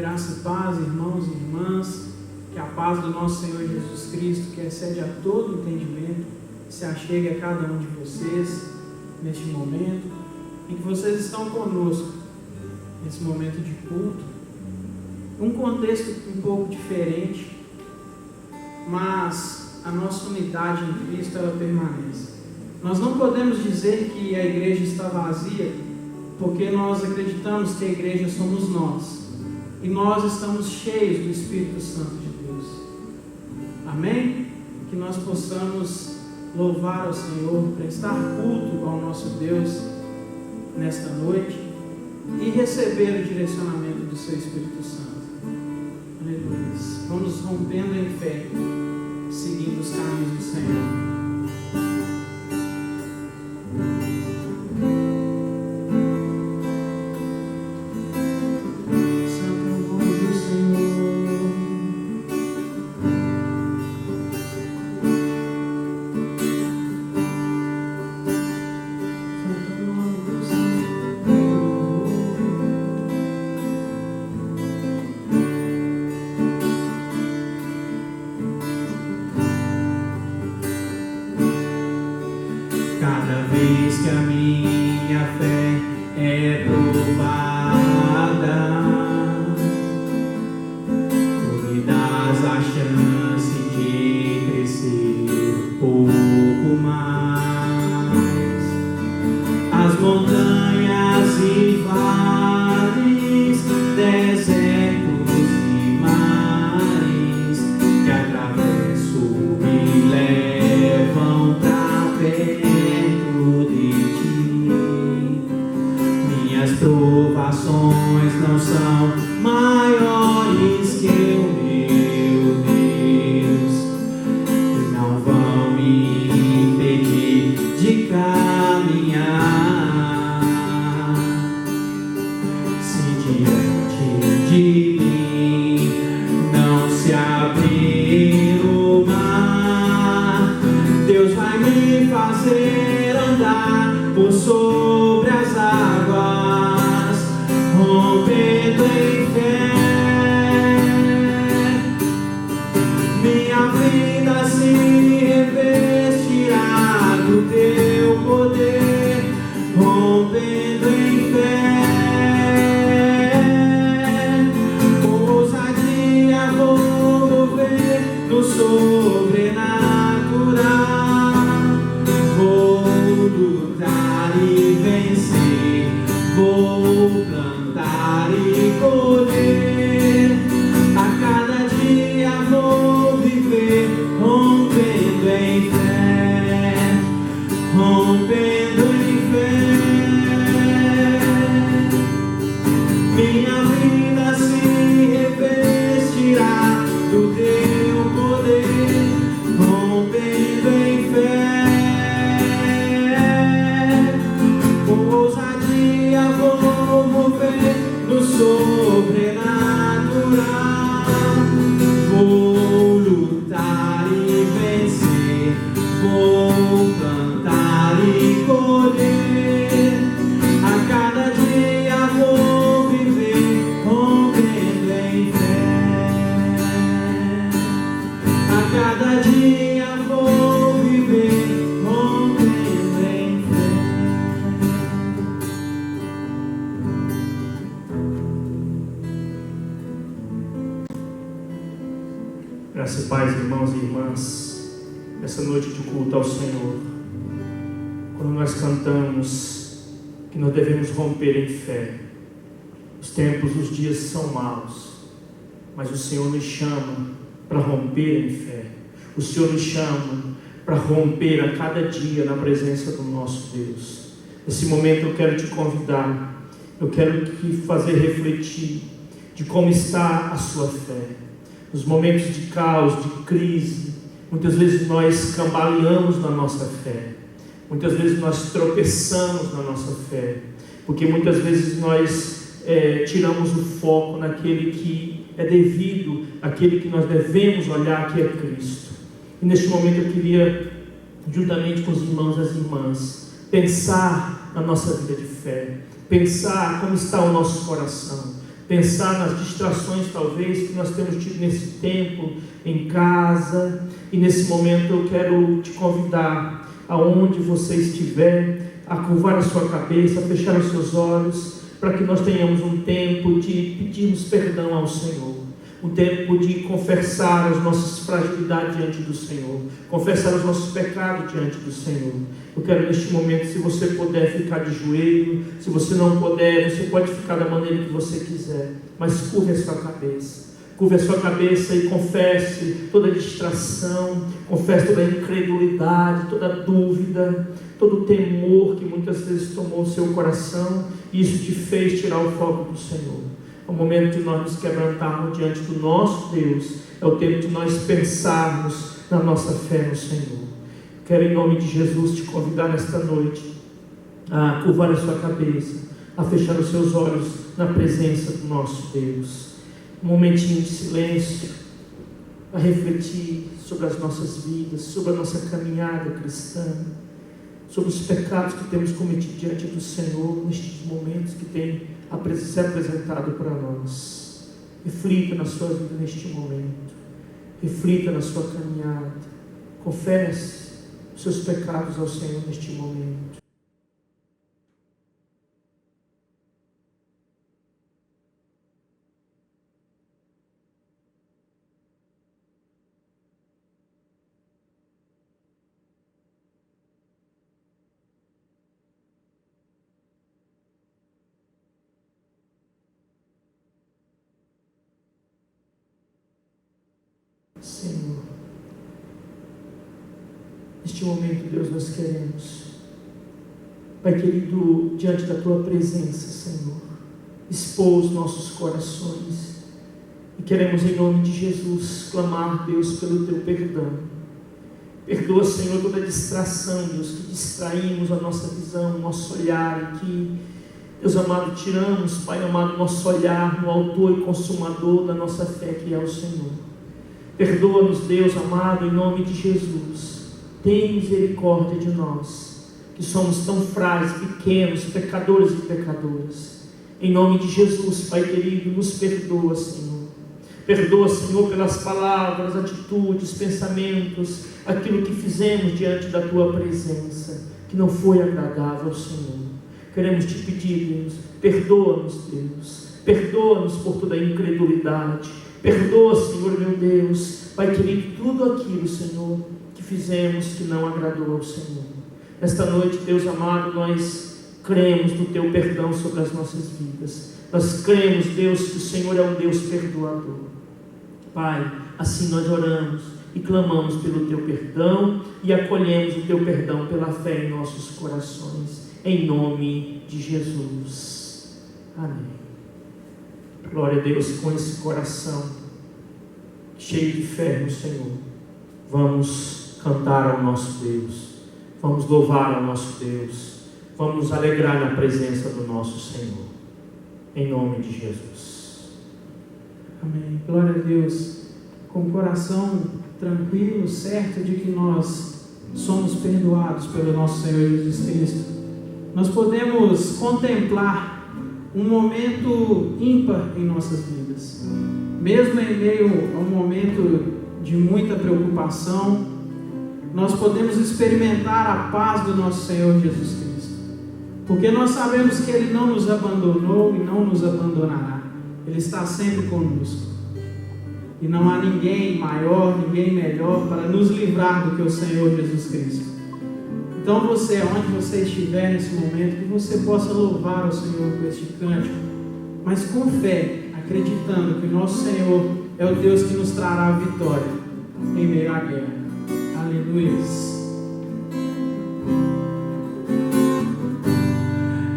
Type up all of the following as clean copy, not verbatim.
Graça e paz, irmãos e irmãs, que a paz do nosso Senhor Jesus Cristo, que excede a todo entendimento, se achegue a cada um de vocês neste momento, em que vocês estão conosco, nesse momento de culto. Um contexto um pouco diferente, mas a nossa unidade em Cristo, ela permanece. Nós não podemos dizer que a igreja está vazia, porque nós acreditamos que a igreja somos nós. E nós estamos cheios do Espírito Santo de Deus. Amém? Que nós possamos louvar ao Senhor, prestar culto ao nosso Deus nesta noite e receber o direcionamento do seu Espírito Santo. Aleluia. Vamos rompendo em fé, seguindo os caminhos do Senhor. Graças e paz, irmãos e irmãs, nessa noite de culto ao Senhor, quando nós cantamos que nós devemos romper em fé, os tempos, os dias são maus, mas o Senhor nos chama para romper em fé, o Senhor nos chama para romper a cada dia na presença do nosso Deus. Nesse momento eu quero te convidar, eu quero te fazer refletir de como está a sua fé. Nos momentos de caos, de crise, muitas vezes nós cambaleamos na nossa fé, muitas vezes nós tropeçamos na nossa fé, porque muitas vezes nós tiramos o foco naquele que é devido, aquele que nós devemos olhar, que é Cristo. E neste momento eu queria, juntamente com os irmãos e as irmãs, pensar na nossa vida de fé, pensar como está o nosso coração, pensar nas distrações talvez que nós temos tido nesse tempo em casa. E nesse momento eu quero te convidar, aonde você estiver, a curvar a sua cabeça, a fechar os seus olhos, para que nós tenhamos um tempo de pedirmos perdão ao Senhor, um tempo de confessar as nossas fragilidades diante do Senhor, confessar os nossos pecados diante do Senhor. Eu quero neste momento, se você puder ficar de joelho, se você não puder, você pode ficar da maneira que você quiser, mas curve a sua cabeça. Curve a sua cabeça e confesse toda distração, confesse toda incredulidade, toda dúvida, todo temor que muitas vezes tomou o seu coração e isso te fez tirar o foco do Senhor. É o momento de nós nos quebrantarmos diante do nosso Deus, é o tempo de nós pensarmos na nossa fé no Senhor. Quero em nome de Jesus te convidar nesta noite a curvar a sua cabeça, a fechar os seus olhos na presença do nosso Deus. Um momentinho de silêncio, a refletir sobre as nossas vidas, sobre a nossa caminhada cristã, sobre os pecados que temos cometido diante do Senhor nestes momentos que tem se apresentado para nós. Reflita na sua vida neste momento, reflita na sua caminhada, confesse os seus pecados ao Senhor neste momento. Senhor, neste momento, Deus, nós queremos, Pai querido, diante da Tua presença, Senhor, expor os nossos corações e queremos, em nome de Jesus, clamar, Deus, pelo Teu perdão. Perdoa, Senhor, toda distração, Deus, que distraímos a nossa visão, o nosso olhar, e que, Deus amado, tiramos, Pai amado, nosso olhar no autor e consumador da nossa fé, que é o Senhor. Perdoa-nos, Deus amado, em nome de Jesus. Tem misericórdia de nós, que somos tão frágeis, pequenos, pecadores e pecadoras. Em nome de Jesus, Pai querido, nos perdoa, Senhor. Perdoa, Senhor, pelas palavras, atitudes, pensamentos, aquilo que fizemos diante da Tua presença, que não foi agradável ao Senhor. Queremos te pedir, Deus, perdoa-nos, Deus. Perdoa-nos por toda a incredulidade. Perdoa, Senhor, meu Deus, Pai querido, tudo aquilo, Senhor, que fizemos que não agradou ao Senhor. Nesta noite, Deus amado, nós cremos no Teu perdão sobre as nossas vidas. Nós cremos, Deus, que o Senhor é um Deus perdoador. Pai, assim nós oramos e clamamos pelo Teu perdão e acolhemos o Teu perdão pela fé em nossos corações, em nome de Jesus. Amém. Glória a Deus. Com esse coração cheio de fé no Senhor, vamos cantar ao nosso Deus, vamos louvar ao nosso Deus, vamos nos alegrar na presença do nosso Senhor, em nome de Jesus. Amém. Glória a Deus. Com o coração tranquilo, certo de que nós somos perdoados pelo nosso Senhor Jesus Cristo, nós podemos contemplar um momento ímpar em nossas vidas. Mesmo em meio a um momento de muita preocupação, nós podemos experimentar a paz do nosso Senhor Jesus Cristo, porque nós sabemos que Ele não nos abandonou e não nos abandonará. Ele está sempre conosco, e não há ninguém maior, ninguém melhor para nos livrar do que o Senhor Jesus Cristo. Então você, onde você estiver nesse momento, que você possa louvar o Senhor com este cântico, mas com fé, acreditando que o nosso Senhor é o Deus que nos trará a vitória em meio à guerra. Aleluia.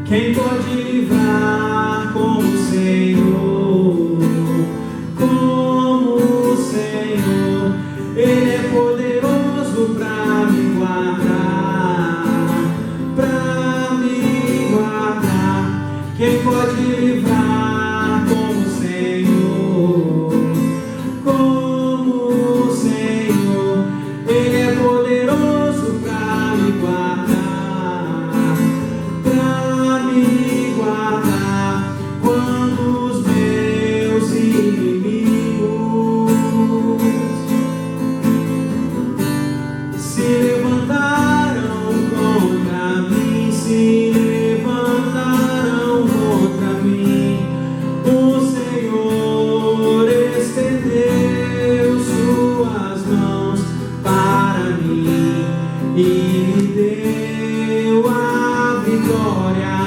Quem pode livrar como o Senhor? Como o Senhor, Ele é poderoso para me guardar, para me guardar. Quem pode livrar como o Senhor? Como o Senhor, Ele é poderoso para me guardar, para me guardar. Quando os meus e me deu a vitória.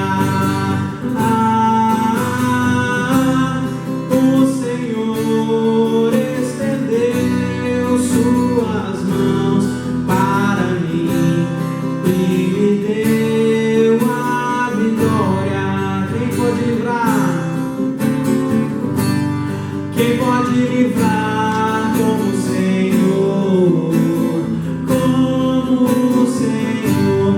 O Senhor estendeu suas mãos para mim e me deu a vitória. Quem pode livrar? Quem pode livrar como o Senhor? Como o Senhor,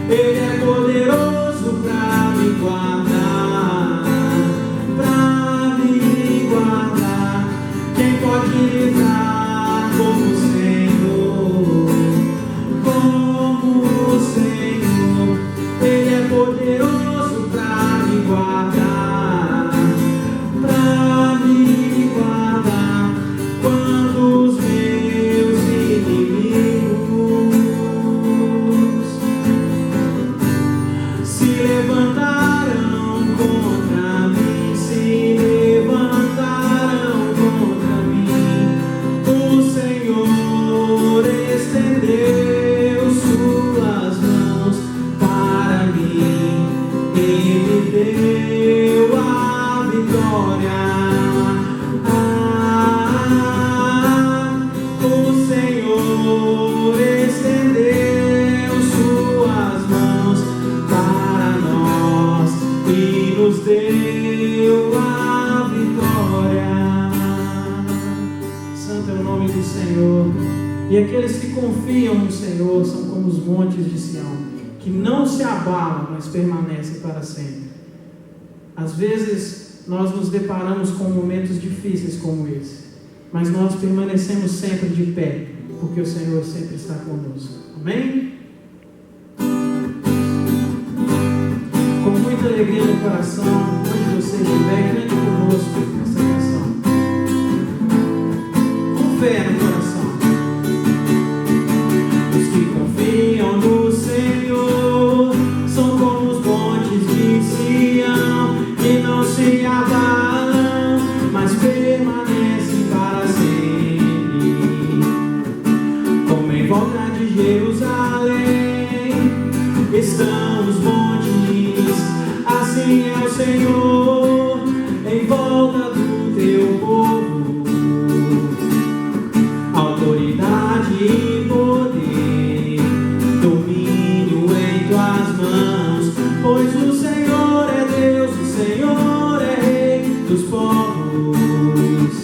Ele é poderoso para me guardar, para me guardar. Quem pode livrar como o Senhor? Como o Senhor, Ele é poderoso para me guardar, para me guardar. Quando os meus inimigos se levantaram contra mim, se levantaram contra mim, o Senhor estendeu suas mãos para mim e me deu a vitória. O Senhor estendeu suas mãos para nós e nos deu a vitória. Santo é o nome do Senhor. E aqueles que confiam no Senhor são como os montes de Sião, que não se abalam, mas permanecem para sempre. Às vezes nós nos deparamos com momentos difíceis como esse, mas nós permanecemos sempre de pé, porque o Senhor sempre está conosco. Amém? Com muita alegria no coração, onde você estiver, cante conosco essa canção. Com fé no coração. Os que confiam no Senhor são como os montes de Sião, que não se abalam, mas permanecem para sempre. Como em volta de Jerusalém estão os montes, assim é o Senhor em volta do teu povo. Autoridade e poder, domínio em tuas mãos, pois o Senhor é Deus, o Senhor é Rei dos povos.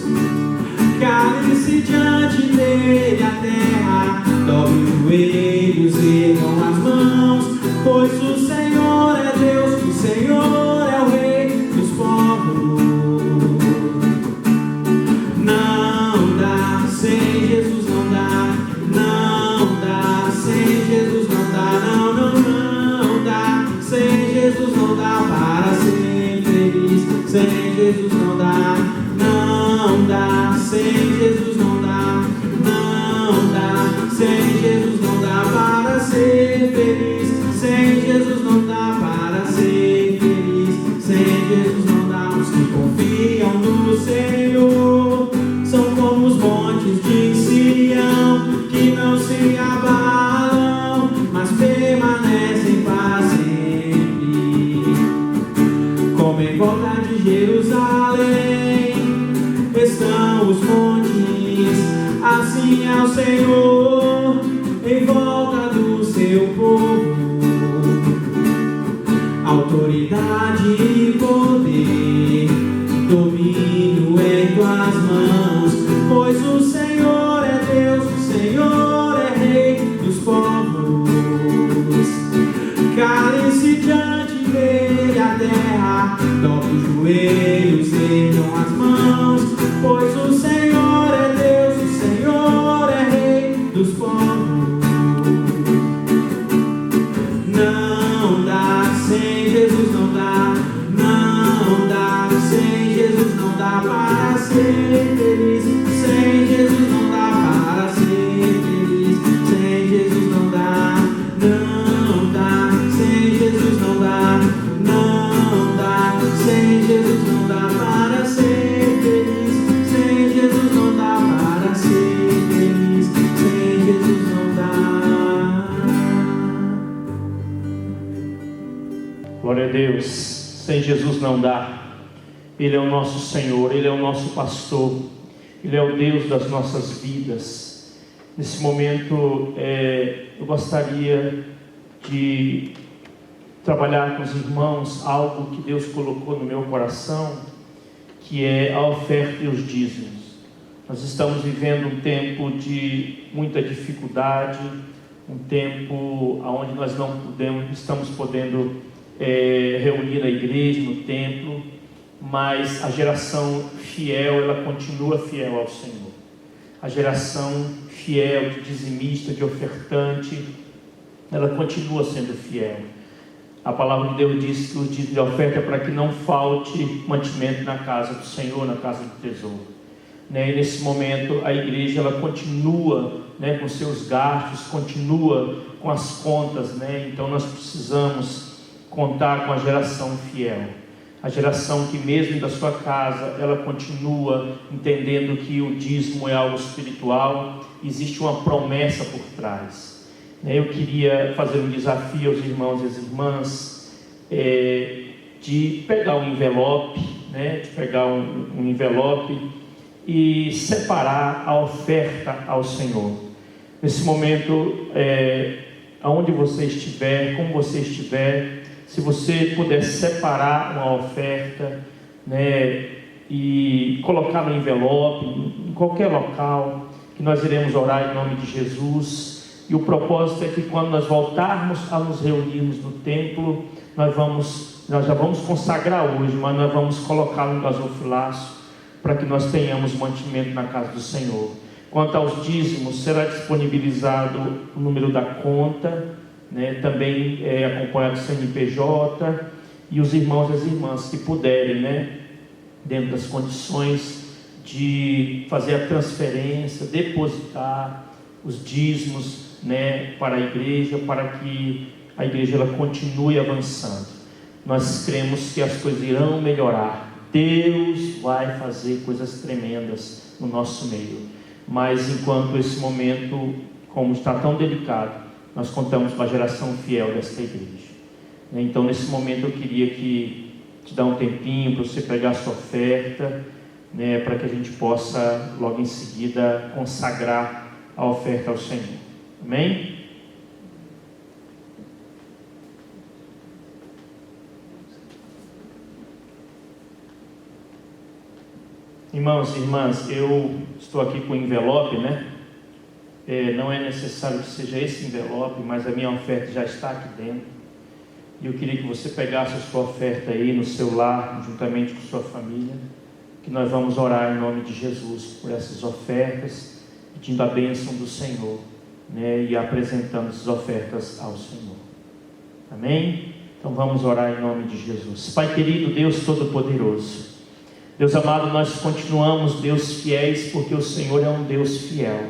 Cale-se diante dele a terra, dobre os joelhos, ergam as mãos, pois o Senhor é Deus, o Senhor é o Rei dos povos. Não dá, sem Jesus não dá, não dá, sem Jesus não dá, não dá, sem Jesus não dá para ser feliz, sem Jesus não dá, sem Jesus não dá, sem Jesus não dá para ser feliz, sem Jesus não dá para ser feliz, sem Jesus não dá. Os que confiam no Senhor são como os montes de Sião, que não se abalam, mas permanecem para sempre. Como em volta de Jerusalém estão os montes, assim é o Senhor em volta do seu povo. Autoridade e poder, domínio em tuas mãos, pois o Senhor é Deus, o Senhor é Rei dos povos. Cale-se diante dele a terra, dobre os joelhos, ergam as mãos, pois o Senhor é Deus, o Senhor é Rei dos povos. Não dá, sem Jesus não dá, sem Jesus não dá para ser feliz, sem Jesus não dá para ser feliz, sem Jesus não dá, sem Jesus não dá, sem Jesus não dá. Glória a Deus. Sem Jesus não dá. Ele é o nosso Senhor, Ele é o nosso pastor, Ele é o Deus das nossas vidas. Nesse momento, eu gostaria de trabalhar com os irmãos algo que Deus colocou no meu coração, que é a oferta e os dízimos. Nós estamos vivendo um tempo de muita dificuldade, um tempo onde nós não estamos podendo reunir a igreja no templo, mas a geração fiel, ela continua fiel ao Senhor. A geração fiel, de dizimista, de ofertante, ela continua sendo fiel. A palavra de Deus diz que o dízimo de oferta é para que não falte mantimento na casa do Senhor, na casa do tesouro. E nesse momento a igreja ela continua com seus gastos, continua com as contas, então nós precisamos contar com a geração fiel, a geração que mesmo da sua casa ela continua entendendo que o dízimo é algo espiritual, existe uma promessa por trás. Eu queria fazer um desafio aos irmãos e às irmãs de pegar um envelope, um envelope e separar a oferta ao Senhor. Nesse momento, aonde você estiver, como você estiver, se você puder separar uma oferta, e colocar no envelope, em qualquer local, que nós iremos orar em nome de Jesus. E o propósito é que quando nós voltarmos a nos reunirmos no templo, nós já vamos consagrar hoje, mas nós vamos colocar no gasofilaço, para que nós tenhamos mantimento na casa do Senhor. Quanto aos dízimos, será disponibilizado o número da conta, também acompanhado do CNPJ, e os irmãos e as irmãs que puderem, dentro das condições de fazer a transferência, depositar os dízimos, para a igreja, para que a igreja ela continue avançando. Nós cremos que as coisas irão melhorar. Deus vai fazer coisas tremendas no nosso meio, mas enquanto esse momento, como está tão delicado, nós contamos com a geração fiel desta igreja. Então nesse momento eu queria te dar um tempinho para você pegar a sua oferta, para que a gente possa logo em seguida consagrar a oferta ao Senhor. Amém? Irmãos e irmãs, eu estou aqui com o envelope, não é necessário que seja esse envelope, mas a minha oferta já está aqui dentro. E eu queria que você pegasse a sua oferta aí no seu lar, juntamente com sua família, que nós vamos orar em nome de Jesus por essas ofertas, pedindo a bênção do Senhor, e apresentando essas ofertas ao Senhor. Amém? Então vamos orar em nome de Jesus. Pai querido, Deus Todo-Poderoso, Deus amado, nós continuamos, Deus, fiéis, porque o Senhor é um Deus fiel.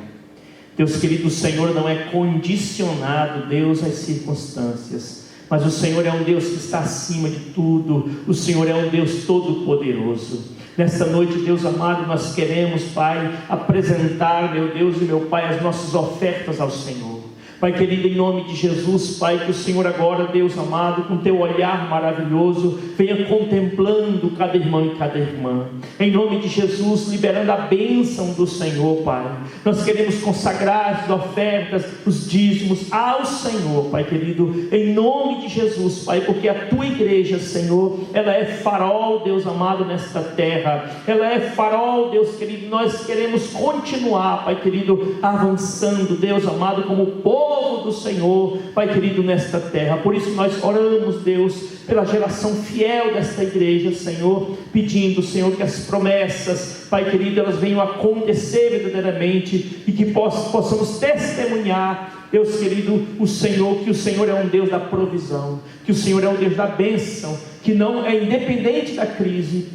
Deus querido, o Senhor não é condicionado, Deus, às circunstâncias, mas o Senhor é um Deus que está acima de tudo. O Senhor é um Deus todo-poderoso. Nessa noite, Deus amado, nós queremos, Pai, apresentar, meu Deus e meu Pai, as nossas ofertas ao Senhor. Pai querido, em nome de Jesus, Pai, que o Senhor agora, Deus amado, com teu olhar maravilhoso, venha contemplando cada irmão e cada irmã, em nome de Jesus, liberando a bênção do Senhor, Pai. Nós queremos consagrar as ofertas, os dízimos ao Senhor, Pai querido, em nome de Jesus, Pai, porque a tua igreja, Senhor, ela é farol, Deus amado, nesta terra, ela é farol, Deus querido. Nós queremos continuar, Pai querido, avançando, Deus amado, como povo do Senhor, Pai querido, nesta terra. Por isso nós oramos, Deus, pela geração fiel desta igreja, Senhor, pedindo, Senhor, que as promessas, Pai querido, elas venham acontecer verdadeiramente e que possamos testemunhar, Deus querido, o Senhor, que o Senhor é um Deus da provisão, que o Senhor é um Deus da bênção, que não é independente da crise,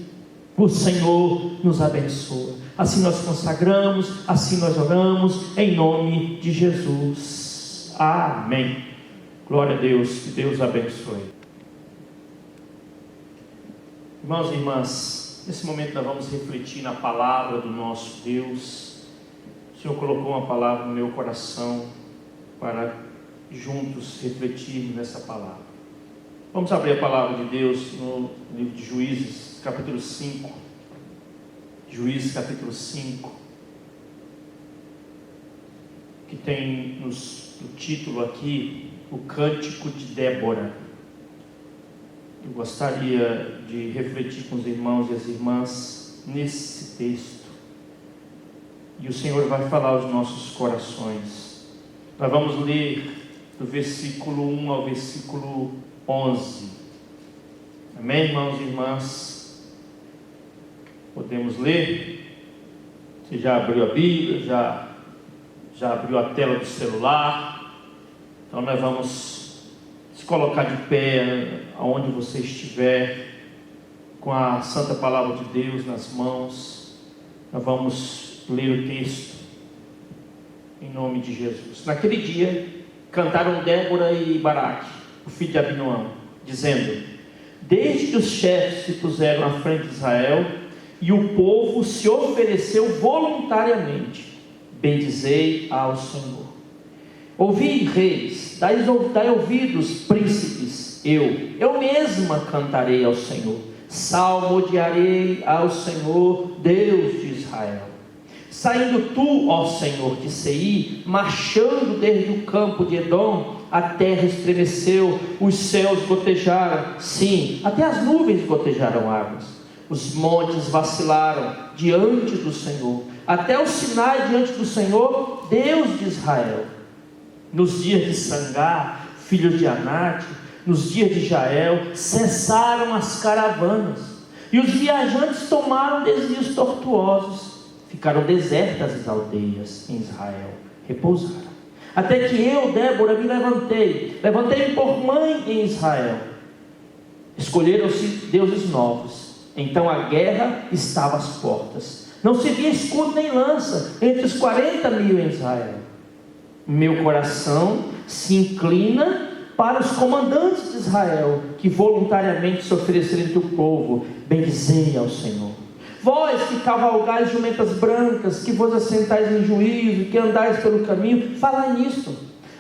o Senhor nos abençoa. Assim nós consagramos, assim nós oramos, em nome de Jesus. Amém. Glória a Deus, que Deus abençoe. Irmãos e irmãs, nesse momento nós vamos refletir na palavra do nosso Deus. O Senhor colocou uma palavra no meu coração para juntos refletirmos nessa palavra. Vamos abrir a palavra de Deus no livro de Juízes, capítulo 5. Juízes, capítulo 5, que tem no título aqui, o Cântico de Débora. Eu gostaria de refletir com os irmãos e as irmãs nesse texto. E o Senhor vai falar aos nossos corações. Nós vamos ler do versículo 1 ao versículo 11. Amém, irmãos e irmãs? Podemos ler? Você já abriu a Bíblia? Já abriu a tela do celular? Então nós vamos se colocar de pé aonde você estiver, com a santa palavra de Deus nas mãos. Nós vamos ler o texto em nome de Jesus. Naquele dia cantaram Débora e Baraque, o filho de Abinoam, dizendo: desde que os chefes se puseram à frente de Israel e o povo se ofereceu voluntariamente, bendizei ao Senhor. Ouvi, reis, dai ouvidos, príncipes, eu mesma cantarei ao Senhor, salmodiarei ao Senhor, Deus de Israel. Saindo tu, ó Senhor, de Seir, marchando desde o campo de Edom, a terra estremeceu, os céus gotejaram, sim, até as nuvens gotejaram águas. Os montes vacilaram diante do Senhor, até o Sinai diante do Senhor, Deus de Israel. Nos dias de Sangar, filho de Anate, nos dias de Jael, cessaram as caravanas, e os viajantes tomaram desvios tortuosos. Ficaram desertas as aldeias em Israel, repousaram. Até que eu, Débora, me levantei-me por mãe em Israel. Escolheram-se deuses novos. Então a guerra estava às portas. Não se via escudo nem lança entre os 40.000 em Israel. Meu coração se inclina para os comandantes de Israel, que voluntariamente se ofereceram entre o povo. Bendizei ao Senhor. Vós que cavalgais jumentas brancas, que vos assentais em juízo, que andais pelo caminho, falai nisto.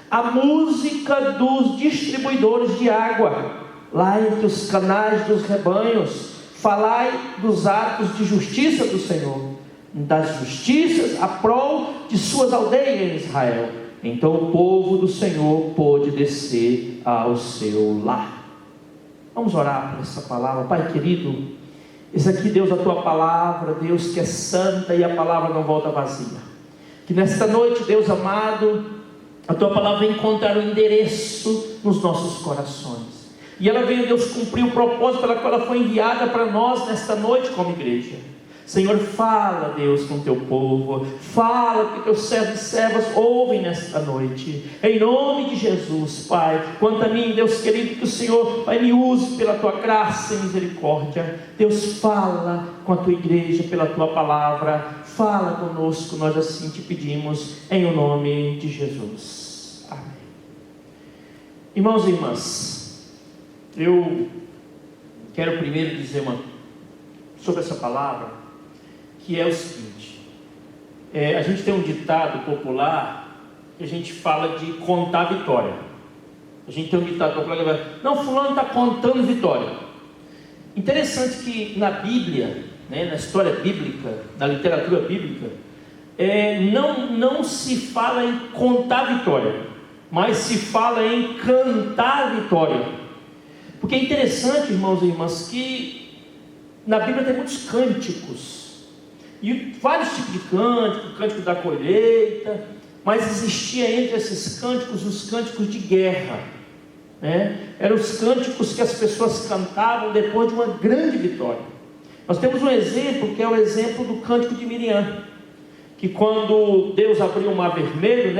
A música dos distribuidores de água, lá entre os canais dos rebanhos, falai dos atos de justiça do Senhor, das justiças a prol de suas aldeias em Israel. Então o povo do Senhor pôde descer ao seu lar. Vamos orar por essa palavra. Pai querido, esse aqui, Deus, a tua palavra, Deus, que é santa e a palavra não volta vazia. Que nesta noite, Deus amado, a tua palavra vem encontrar o endereço nos nossos corações. E ela veio, Deus, cumprir o propósito pela qual ela foi enviada para nós nesta noite como igreja. Senhor, fala, Deus, com o teu povo. Fala, que teus servos e servas ouvem nesta noite. Em nome de Jesus, Pai. Quanto a mim, Deus querido, que o Senhor, Pai, me use pela tua graça e misericórdia. Deus, fala com a tua igreja pela tua palavra. Fala conosco, nós assim te pedimos, em o nome de Jesus. Amém. Irmãos e irmãs, eu quero primeiro dizer sobre essa palavra, que é o seguinte: a gente tem um ditado popular que a gente fala de contar vitória. A gente tem um ditado popular que vai, não, fulano está contando vitória. Interessante que na Bíblia, na história bíblica, na literatura bíblica, não se fala em contar vitória, mas se fala em cantar vitória. Porque é interessante, irmãos e irmãs, que na Bíblia tem muitos cânticos, e vários tipos de cântico, cântico da colheita, mas existia entre esses cânticos os cânticos de guerra, eram os cânticos que as pessoas cantavam depois de uma grande vitória. Nós temos um exemplo, que é o exemplo do cântico de Miriam, que quando Deus abriu o mar vermelho,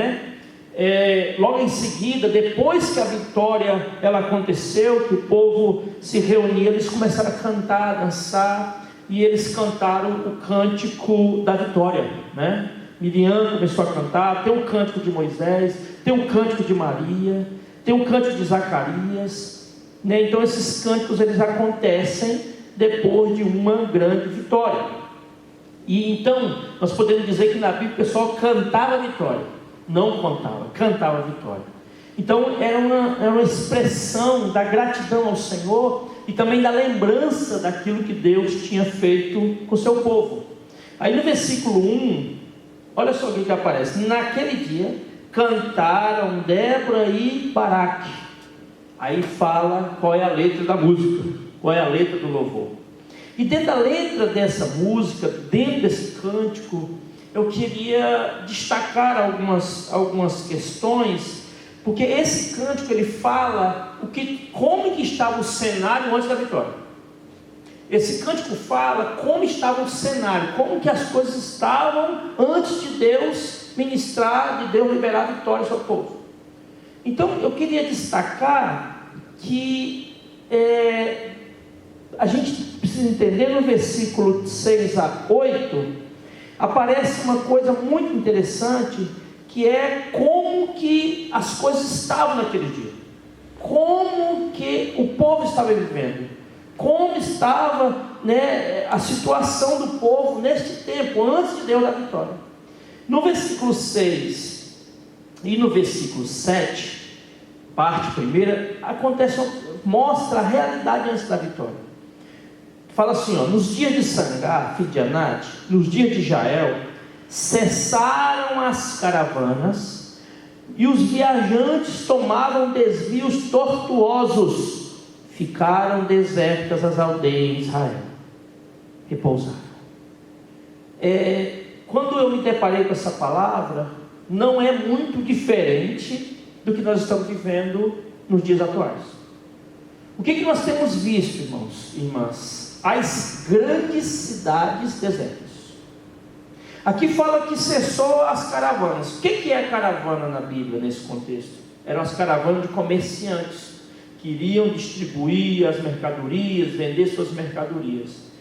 logo em seguida, depois que a vitória ela aconteceu, que o povo se reunia, eles começaram a cantar, a dançar, e eles cantaram o cântico da vitória, Miriam começou a cantar. Tem o cântico de Moisés, tem o cântico de Maria, tem o cântico de Zacarias, Então esses cânticos eles acontecem depois de uma grande vitória. E então nós podemos dizer que na Bíblia o pessoal cantava a vitória, não contava, cantava a vitória. Então era uma expressão da gratidão ao Senhor e também da lembrança daquilo que Deus tinha feito com o seu povo. Aí no versículo 1, olha só o que aparece: naquele dia cantaram Débora e Baraque. Aí fala qual é a letra da música, qual é a letra do louvor. E dentro da letra dessa música, dentro desse cântico, eu queria destacar algumas questões, porque esse cântico ele fala como que estava o cenário antes da vitória. Esse cântico fala como estava o cenário, como que as coisas estavam antes de Deus ministrar, de Deus liberar a vitória sobre o povo. Então eu queria destacar que a gente precisa entender no versículo 6 a 8, aparece uma coisa muito interessante, que é como que as coisas estavam naquele dia, como que o povo estava vivendo, como estava, a situação do povo neste tempo, antes de Deus dar vitória. No versículo 6 e no versículo 7, parte primeira, mostra a realidade antes da vitória. Fala assim, nos dias de Sangar, filho de Anate, nos dias de Jael, cessaram as caravanas e os viajantes tomavam desvios tortuosos, ficaram desertas as aldeias de Israel, repousaram. Quando eu me deparei com essa palavra, não é muito diferente do que nós estamos vivendo nos dias atuais. O que nós temos visto, irmãos e irmãs? As grandes cidades desertas. Aqui fala que cessou as caravanas. O que é caravana na Bíblia nesse contexto? Eram as caravanas de comerciantes que iriam distribuir as mercadorias, vender suas mercadorias.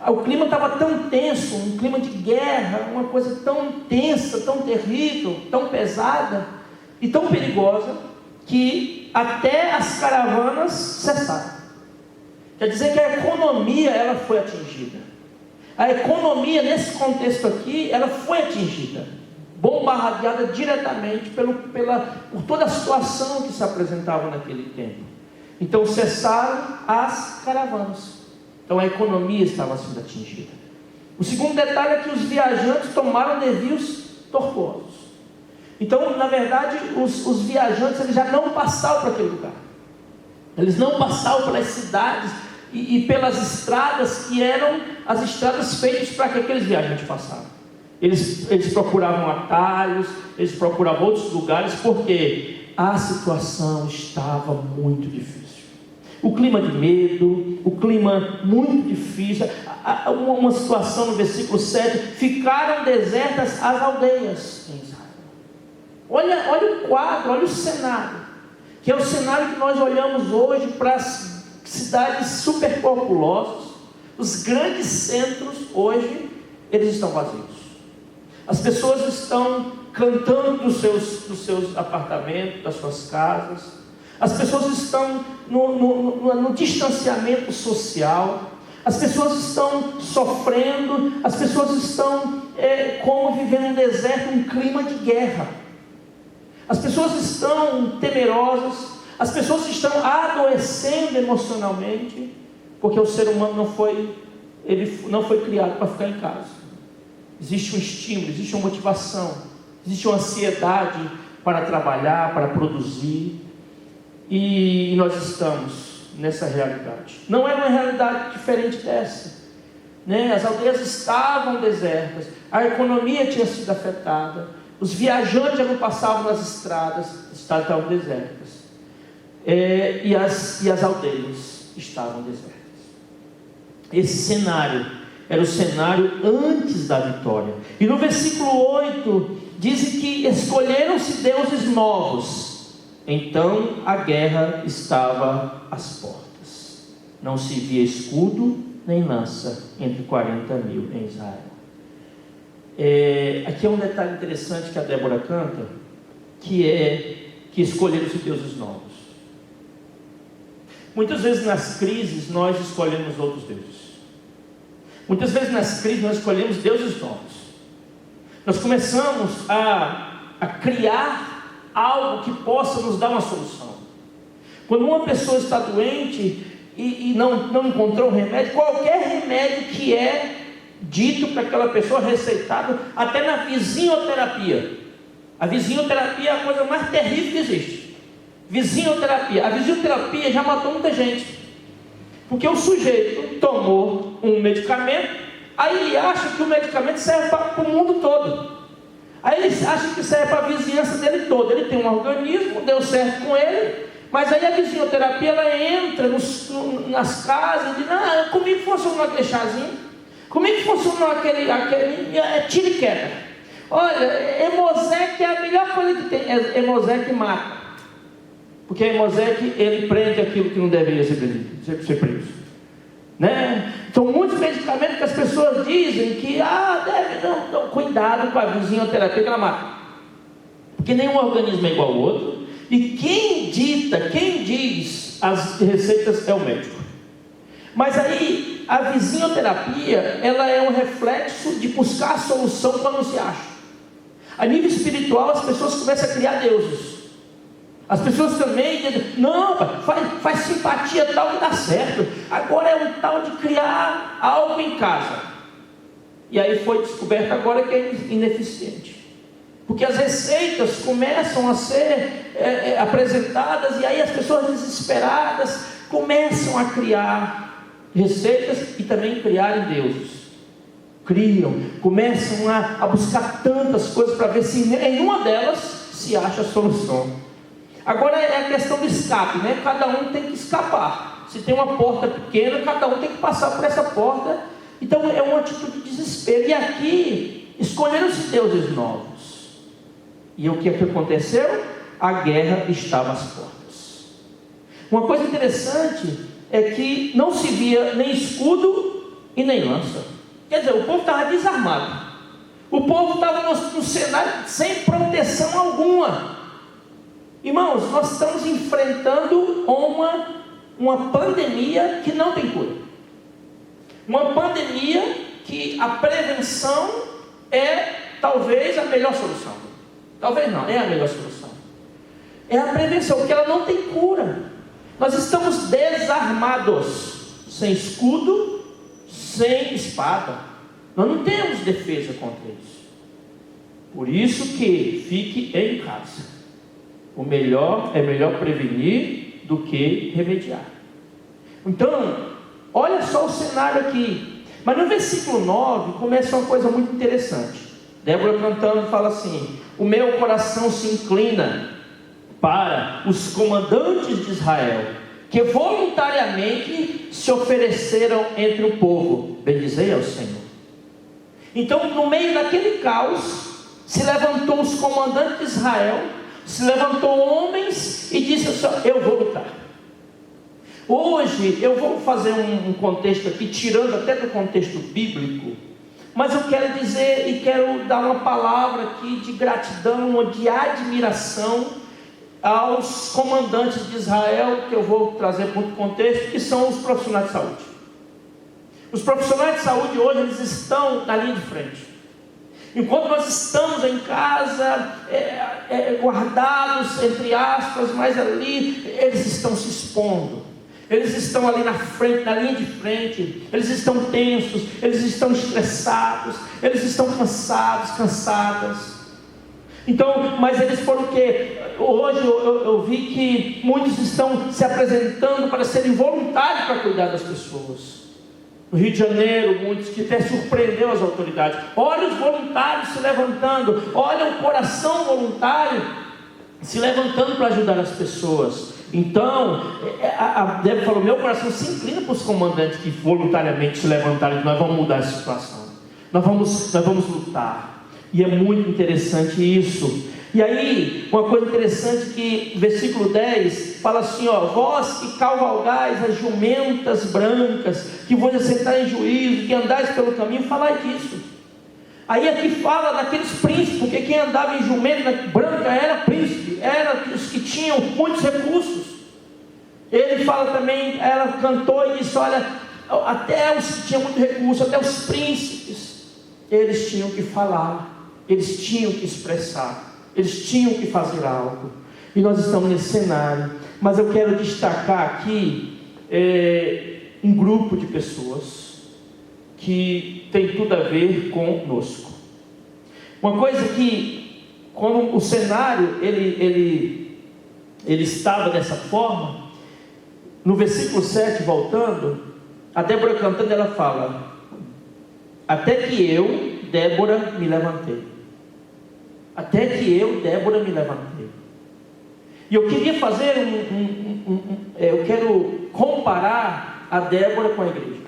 O clima estava tão tenso, um clima de guerra, uma coisa tão tensa, tão terrível, tão pesada e tão perigosa, que até as caravanas cessaram. Quer dizer que a economia ela foi atingida. A economia nesse contexto aqui, ela foi atingida, bombardeada diretamente por toda a situação que se apresentava naquele tempo. Então cessaram as caravanas. Então a economia estava sendo atingida. O segundo detalhe é que os viajantes tomaram desvios tortuosos. Então, na verdade, os viajantes eles já não passavam para aquele lugar. Eles não passavam pelas cidades e pelas estradas que eram as estradas feitas para que aqueles viajantes passavam. Eles procuravam atalhos, eles procuravam outros lugares, porque a situação estava muito difícil. O clima de medo, o clima muito difícil. Uma situação no versículo 7: ficaram desertas as aldeias em Israel. Olha o quadro, olha o cenário, que é o cenário que nós olhamos hoje para as cidades superpopulosas. Os grandes centros hoje, eles estão vazios. As pessoas estão cantando dos seus apartamentos, das suas casas. As pessoas estão no distanciamento social. As pessoas estão sofrendo. As pessoas estão como vivendo um deserto, um clima de guerra. As pessoas estão temerosas. As pessoas estão adoecendo emocionalmente, porque o ser humano não foi criado para ficar em casa. Existe um estímulo, existe uma motivação, existe uma ansiedade para trabalhar, para produzir, e nós estamos nessa realidade. Não é uma realidade diferente dessa, As aldeias estavam desertas, a economia tinha sido afetada, os viajantes já não passavam nas estradas, estavam desertas, e as aldeias estavam desertas. Esse cenário era o cenário antes da vitória. E no versículo 8 diz que escolheram-se deuses novos. Então a guerra estava às portas. Não se via escudo nem lança entre 40 mil em Israel. Aqui é um detalhe interessante que a Débora canta, que é que escolheram-se deuses novos. Muitas vezes nas crises nós escolhemos outros deuses. Muitas vezes nas crises nós escolhemos deuses novos. Nós começamos a criar algo que possa nos dar uma solução. Quando uma pessoa está doente e não encontrou um remédio, qualquer remédio que é dito para aquela pessoa, receitado, até na vizinhoterapia. A vizinhoterapia é a coisa mais terrível que existe. Vizinhoterapia. A vizinhoterapia já matou muita gente. Porque o sujeito tomou um medicamento, aí ele acha que o medicamento serve para o mundo todo. Aí ele acha que serve para a vizinhança dele toda. Ele tem um organismo, deu certo com ele, mas aí a vizinhoterapia ela entra nas casas e diz: não, comigo funcionou aquele chazinho, comigo funcionou aquele tira e queda. Olha, Hemosec é a melhor coisa que tem. Hemosec mata, porque Hemosec ele prende aquilo que não deveria ser preso, né? Então muitos medicamentos que as pessoas dizem que não, cuidado com a vizinhoterapia que ela mata, porque nenhum organismo é igual ao outro, e quem diz as receitas é o médico. Mas aí a vizinhoterapia ela é um reflexo de buscar a solução quando não se acha. A nível espiritual as pessoas começam a criar deuses. As pessoas também dizem: não, faz simpatia tal que dá certo. Agora é um tal de criar algo em casa. E aí foi descoberto agora que é ineficiente. Porque as receitas começam a ser apresentadas, e aí as pessoas desesperadas começam a criar receitas e também criarem deuses. Começam a buscar tantas coisas para ver se em uma delas se acha a solução. Agora é a questão do escape, né? Cada um tem que escapar. Se tem uma porta pequena, cada um tem que passar por essa porta. Então é uma atitude de desespero. E aqui escolheram-se deuses novos. E o que aconteceu? A guerra estava às portas. Uma coisa interessante é que não se via nem escudo e nem lança. Quer dizer, o povo estava desarmado. O povo estava no cenário sem proteção alguma. Irmãos, nós estamos enfrentando uma pandemia que não tem cura. Uma pandemia que a prevenção é talvez a melhor solução. Talvez não, é a melhor solução. É a prevenção, porque ela não tem cura. Nós estamos desarmados, sem escudo, sem espada. Nós não temos defesa contra isso. Por isso que fique em casa. É melhor prevenir do que remediar. Então, olha só o cenário aqui. Mas no versículo 9 começa uma coisa muito interessante. Débora cantando fala assim: o meu coração se inclina para os comandantes de Israel, que voluntariamente se ofereceram entre o povo. Bendizei ao Senhor. Então, no meio daquele caos, se levantou os comandantes de Israel, se levantou homens e disse assim: eu vou lutar. Hoje eu vou fazer um contexto aqui, tirando até do contexto bíblico, mas eu quero dizer e quero dar uma palavra aqui de gratidão, de admiração aos comandantes de Israel, que eu vou trazer para outro contexto, que são os profissionais de saúde. Os profissionais de saúde hoje eles estão na linha de frente. Enquanto nós estamos em casa, guardados, entre aspas, mas ali, eles estão se expondo. Eles estão ali na frente, na linha de frente. Eles estão tensos, eles estão estressados, eles estão cansadas. Então, mas eles foram o quê? Hoje eu vi que muitos estão se apresentando para serem voluntários para cuidar das pessoas. No Rio de Janeiro, muitos que até surpreendeu as autoridades. Olha os voluntários se levantando, olha o coração voluntário se levantando para ajudar as pessoas. Então, a Débora falou: meu coração se inclina para os comandantes que voluntariamente se levantaram, que nós vamos mudar essa situação. Nós vamos lutar. E é muito interessante isso. E aí, uma coisa interessante que versículo 10 fala assim: vós que cavalgais as jumentas brancas, que vos assentais em juízo, que andais pelo caminho, falai disso. Aí aqui fala daqueles príncipes, porque quem andava em jumenta branca era príncipe, era os que tinham muitos recursos. Ele fala também, ela cantou e disse: olha, até os que tinham muito recurso, até os príncipes, eles tinham que falar, eles tinham que expressar. eles tinham que fazer algo, e nós estamos nesse cenário. Mas eu quero destacar aqui um grupo de pessoas que tem tudo a ver conosco. Uma coisa que, quando o cenário ele estava dessa forma, no versículo 7, voltando, a Débora cantando, ela fala: até que eu, Débora, me levantei. Até que eu, Débora, me levantei. E eu queria fazer eu quero comparar a Débora com a igreja.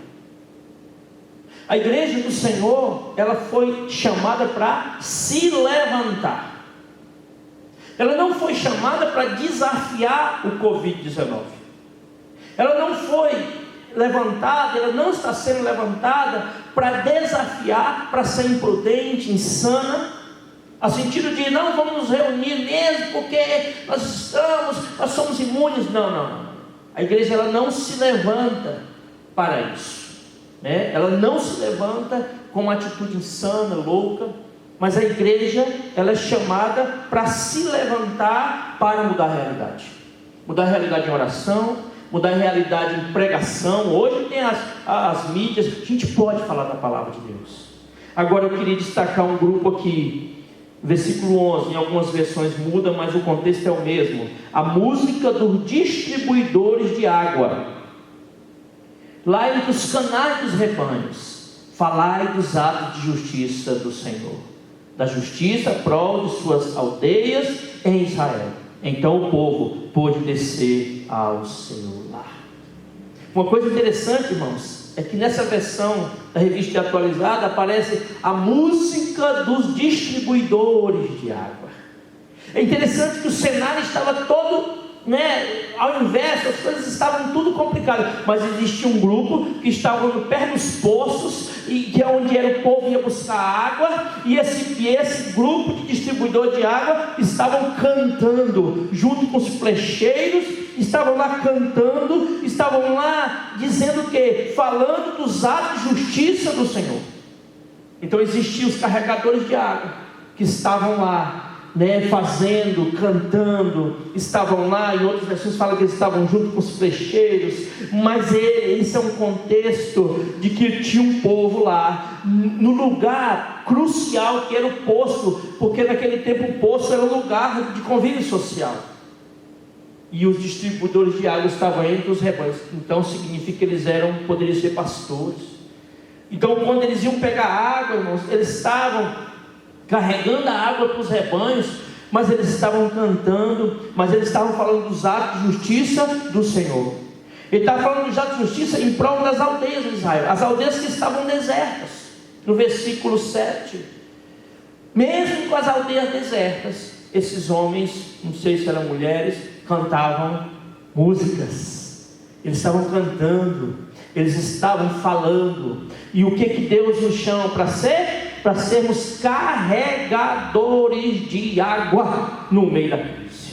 A igreja do Senhor, ela foi chamada para se levantar. Ela não foi chamada para desafiar o Covid-19. Ela não foi levantada, ela não está sendo levantada para desafiar, para ser imprudente, insana, a sentido de não vamos nos reunir mesmo porque nós somos imunes. Não. A igreja, ela não se levanta para isso, né? Ela não se levanta com uma atitude insana, louca, mas a igreja, ela é chamada para se levantar para mudar a realidade. Mudar a realidade em oração, mudar a realidade em pregação. Hoje tem as mídias, a gente pode falar da palavra de Deus. Agora eu queria destacar um grupo aqui, versículo 11, em algumas versões muda, mas o contexto é o mesmo. A música dos distribuidores de água. Lá entre os canais dos rebanhos, falai dos atos de justiça do Senhor, da justiça prol de suas aldeias em Israel. Então o povo pôde descer ao seu lar. Uma coisa interessante, irmãos, é que nessa versão da revista atualizada aparece a música dos distribuidores de água. É interessante que o cenário estava todo, ao inverso, as coisas estavam tudo complicadas, mas existia um grupo que estava no pé dos poços, e que é onde o povo ia buscar água, e esse grupo de distribuidor de água estavam cantando junto com os flecheiros. Estavam lá cantando, estavam lá dizendo o quê? Falando dos atos de justiça do Senhor. Então existiam os carregadores de água que estavam lá, fazendo, cantando, estavam lá. Em outras versões fala que eles estavam junto com os flecheiros, mas esse é um contexto de que tinha um povo lá, no lugar crucial que era o poço, porque naquele tempo o poço era um lugar de convívio social. E os distribuidores de água estavam entre os rebanhos. Então significa que eles poderiam ser pastores. Então quando eles iam pegar água, irmãos, eles estavam carregando a água para os rebanhos, mas eles estavam cantando, mas eles estavam falando dos atos de justiça do Senhor. Ele estava falando dos atos de justiça em prol das aldeias de Israel, as aldeias que estavam desertas. No versículo 7, mesmo com as aldeias desertas, esses homens, não sei se eram mulheres, cantavam músicas. Eles estavam cantando, eles estavam falando. E o que Deus nos chama para ser? Para sermos carregadores de água no meio da crise.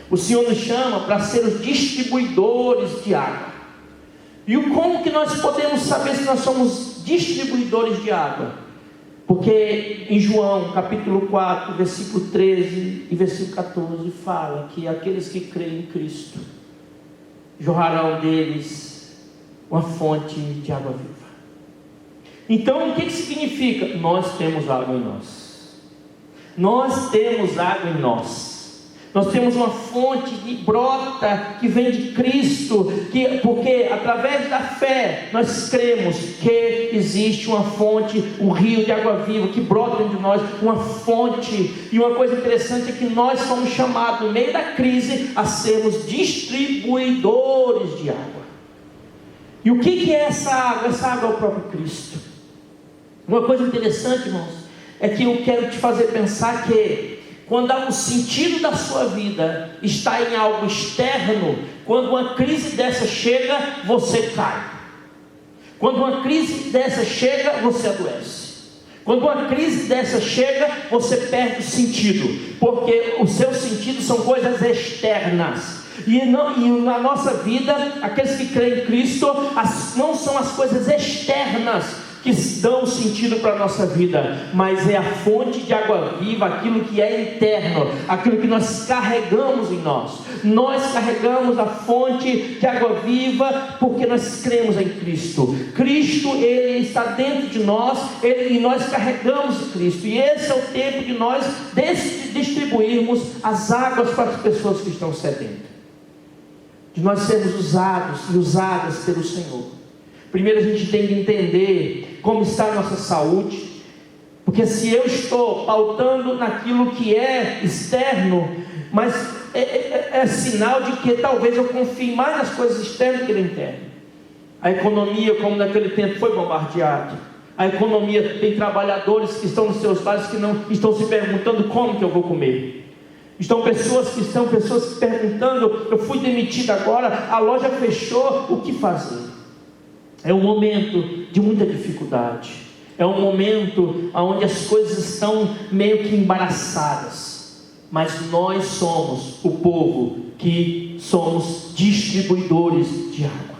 O Senhor nos chama para ser os distribuidores de água. E como que nós podemos saber se nós somos distribuidores de água? Porque em João capítulo 4, versículo 13 e versículo 14 fala que aqueles que creem em Cristo jorrarão deles uma fonte de água viva. Então o que significa? Nós temos água em nós. Nós temos água em nós. Nós temos uma fonte que brota, que vem de Cristo, porque através da fé nós cremos que existe uma fonte, um rio de água viva que brota dentro de nós, uma fonte. E uma coisa interessante é que nós somos chamados no meio da crise a sermos distribuidores de água. E o que é essa água? Essa água é o próprio Cristo. Uma coisa interessante, irmãos, é que eu quero te fazer pensar que quando o sentido da sua vida está em algo externo, quando uma crise dessa chega, você cai. Quando uma crise dessa chega, você adoece. Quando uma crise dessa chega, você perde o sentido, porque os seus sentidos são coisas externas. E na nossa vida, aqueles que creem em Cristo, não são as coisas externas que dão sentido para a nossa vida, mas é a fonte de água viva, aquilo que é interno, aquilo que nós carregamos em nós. Nós carregamos a fonte de água viva porque nós cremos em Cristo. Cristo, Ele está dentro de nós, e nós carregamos Cristo, e esse é o tempo de nós distribuirmos as águas para as pessoas que estão sedentas, de nós sermos usados e usadas pelo Senhor. Primeiro a gente tem que entender como está a nossa saúde, porque se eu estou pautando naquilo que é externo, mas é sinal de que talvez eu confie mais nas coisas externas que no interno. A economia, como naquele tempo, foi bombardeada. A economia, tem trabalhadores que estão nos seus lares que não estão se perguntando como que eu vou comer. Estão pessoas que se perguntando, eu fui demitido agora, a loja fechou, o que fazer? É um momento de muita dificuldade, é um momento onde as coisas estão meio que embaraçadas, mas nós somos o povo que somos distribuidores de água,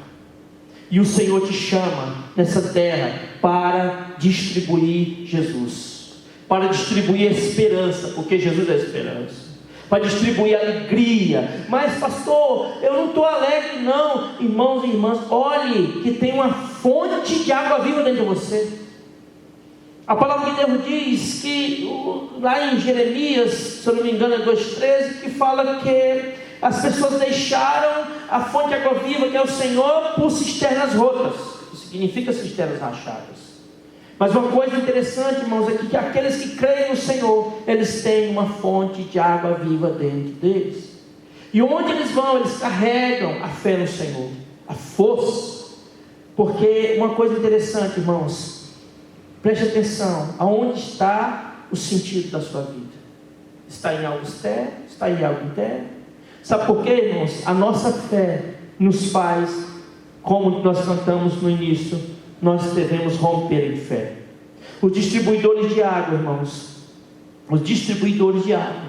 e o Senhor te chama nessa terra para distribuir Jesus, para distribuir esperança, porque Jesus é a esperança, para distribuir alegria. Mas pastor, eu não estou alegre não. Irmãos e irmãs, olhe que tem uma fonte de água viva dentro de você. A palavra de Deus diz que lá em Jeremias, se eu não me engano é 2,13, que fala que as pessoas deixaram a fonte de água viva, que é o Senhor, por cisternas rotas. Isso significa cisternas rachadas. Mas uma coisa interessante, irmãos, é que aqueles que creem no Senhor, eles têm uma fonte de água viva dentro deles. E onde eles vão, eles carregam a fé no Senhor, a força. Porque uma coisa interessante, irmãos, preste atenção, aonde está o sentido da sua vida? Está em algo externo? Está em algo interno? Sabe por quê, irmãos? A nossa fé nos faz, como nós cantamos no início, nós devemos romper em fé. Os distribuidores de água, irmãos, os distribuidores de água,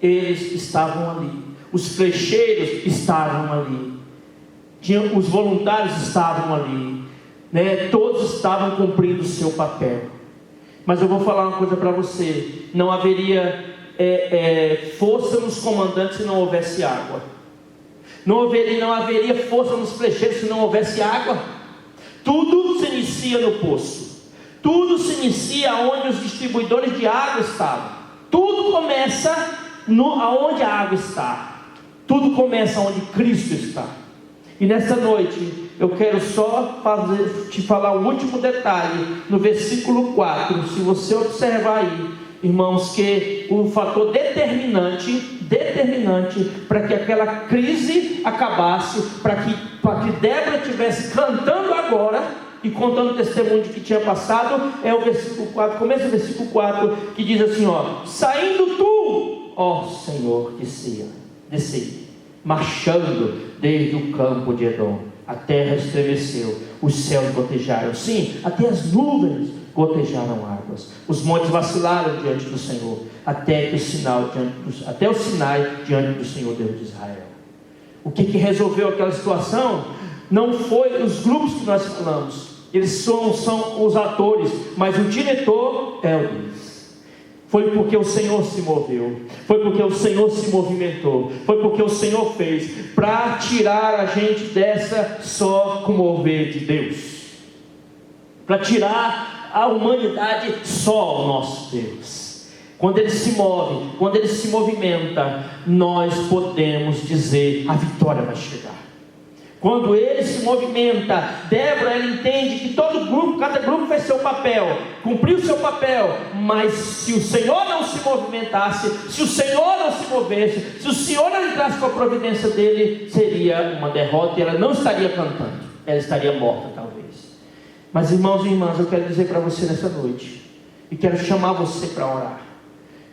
eles estavam ali, os flecheiros estavam ali, os voluntários estavam ali, né? Todos estavam cumprindo o seu papel. Mas eu vou falar uma coisa para você: não haveria força nos comandantes se não houvesse água, não haveria força nos flecheiros se não houvesse água. Tudo se inicia no poço, tudo se inicia onde os distribuidores de água estavam, tudo começa aonde a água está, tudo começa onde Cristo está. E nessa noite eu quero só te falar o último detalhe no versículo 4. Se você observar aí, irmãos, que o fator determinante para que aquela crise acabasse, para que Débora estivesse cantando agora e contando o testemunho de que tinha passado, é o versículo 4, começa o versículo 4, que diz assim, saindo tu, ó Senhor, desci, marchando desde o campo de Edom, a terra estremeceu, os céus gotejaram, sim, até as nuvens gotejaram águas, os montes vacilaram diante do Senhor, até o Sinai diante do Senhor Deus de Israel. O que resolveu aquela situação? Não foi os grupos que nós falamos, eles são os atores, mas o diretor é o Deus. Foi porque o Senhor se moveu, foi porque o Senhor se movimentou, foi porque o Senhor fez, para tirar a gente dessa só com o mover de Deus, para tirar a humanidade só o nosso Deus. Quando Ele se move, quando Ele se movimenta, nós podemos dizer, a vitória vai chegar. Quando Ele se movimenta, Débora, ela entende que cada grupo fez seu papel, cumpriu seu papel, mas se o Senhor não se movimentasse, se o Senhor não se movesse, se o Senhor não entrasse com a providência dEle, seria uma derrota e ela não estaria cantando, ela estaria morta talvez. Mas irmãos e irmãs, eu quero dizer para você nessa noite, e quero chamar você para orar.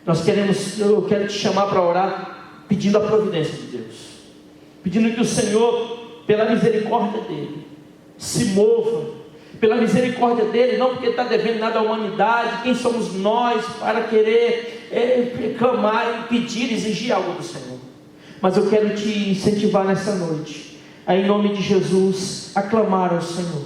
Eu quero te chamar para orar pedindo a providência de Deus, pedindo que o Senhor, pela misericórdia dEle, se mova, pela misericórdia dEle, não porque está devendo nada à humanidade. Quem somos nós para querer clamar, pedir, exigir algo do Senhor? Mas eu quero te incentivar nessa noite, a em nome de Jesus, a clamar ao Senhor,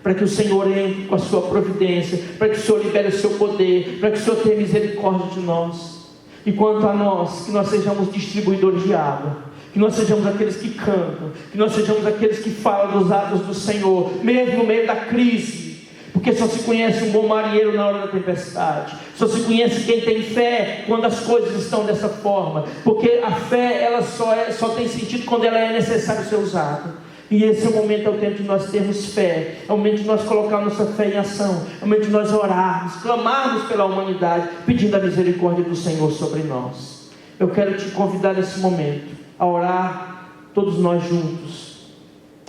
para que o Senhor entre com a sua providência, para que o Senhor libere o seu poder, para que o Senhor tenha misericórdia de nós. E quanto a nós, que nós sejamos distribuidores de água, que nós sejamos aqueles que cantam, que nós sejamos aqueles que falam dos atos do Senhor, mesmo no meio da crise, porque só se conhece um bom marinheiro na hora da tempestade, só se conhece quem tem fé quando as coisas estão dessa forma, porque a fé ela só tem sentido quando ela é necessário ser usada. E esse é o momento, é o tempo de nós termos fé, é o momento de nós colocarmos nossa fé em ação, é o momento de nós orarmos, clamarmos pela humanidade, pedindo a misericórdia do Senhor sobre nós. Eu quero te convidar nesse momento a orar, todos nós juntos,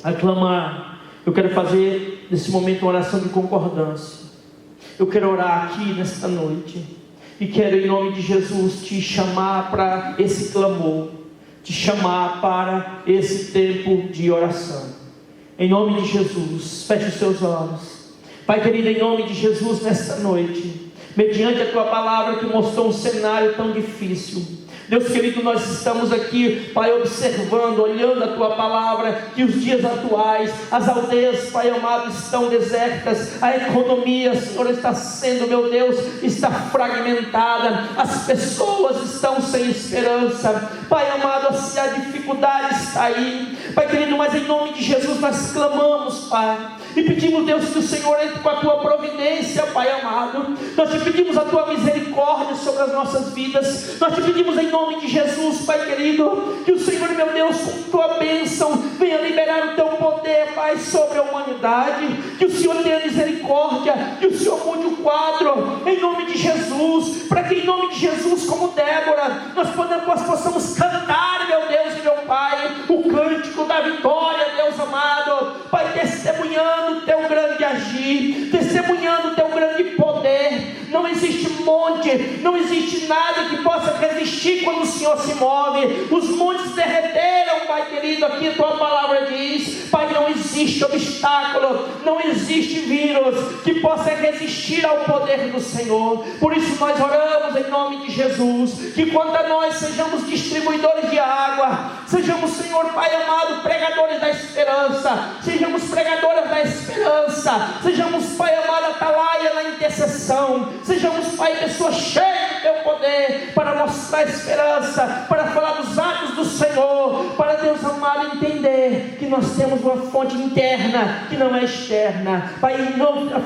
a clamar. Eu quero fazer nesse momento uma oração de concordância. Eu quero orar aqui nesta noite, e quero em nome de Jesus te chamar para esse clamor, te chamar para esse tempo de oração. Em nome de Jesus, feche os seus olhos. Pai querido, em nome de Jesus, nesta noite, mediante a tua palavra que mostrou um cenário tão difícil, Deus querido, nós estamos aqui, Pai, observando, olhando a tua palavra, que os dias atuais, as aldeias, Pai amado, estão desertas, a economia, Senhor, está sendo, meu Deus, está fragmentada, as pessoas estão sem esperança, Pai amado, a dificuldade está aí, Pai querido, mas em nome de Jesus nós clamamos, Pai, e pedimos, Deus, que o Senhor entre com a tua providência, Pai amado. Nós te pedimos a tua misericórdia sobre as nossas vidas. Nós te pedimos em nome de Jesus, Pai querido, que o Senhor, meu Deus, com tua bênção, venha liberar o teu poder, Pai, sobre a humanidade. Que o Senhor tenha misericórdia, que o Senhor mude o quadro, em nome de Jesus, para que em nome de Jesus, como Débora, nós possamos cantar, meu Deus e meu Pai, o cântico da vitória, Deus amado, Pai, testemunhando o teu grande agir, testemunhando o teu grande poder. Não existe monte, não existe nada que possa resistir quando o Senhor se move. Os montes derreteram, Pai querido, aqui a tua palavra diz, Pai, não existe obstáculo, não existe vírus que possa resistir ao poder do Senhor. Por isso nós oramos em nome de Jesus, que quanto a nós sejamos distribuidores de água, sejamos, Senhor, Pai amado, pregadores da esperança, sejamos pregadores da esperança, sejamos, Pai amado, atalaia na intercessão, sejamos, Pai, pessoas cheias do teu poder, para mostrar esperança, para falar dos atos do Senhor, para, Deus amado, entender que nós temos uma fonte interna, que não é externa. Pai,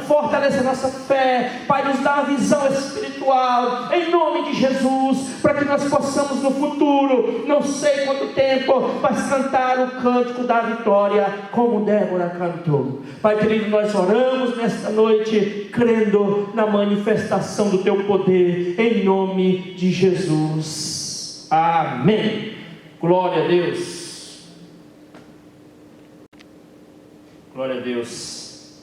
fortalece a nossa fé, Pai, nos dá uma visão espiritual, em nome de Jesus, para que nós possamos no futuro, não sei quanto tempo, mas cantar o cântico da vitória, como Débora cantou. Pai querido, nós oramos nesta noite, crendo na manifestação do teu poder, em nome de Jesus. Amém. Glória a Deus. Glória a Deus.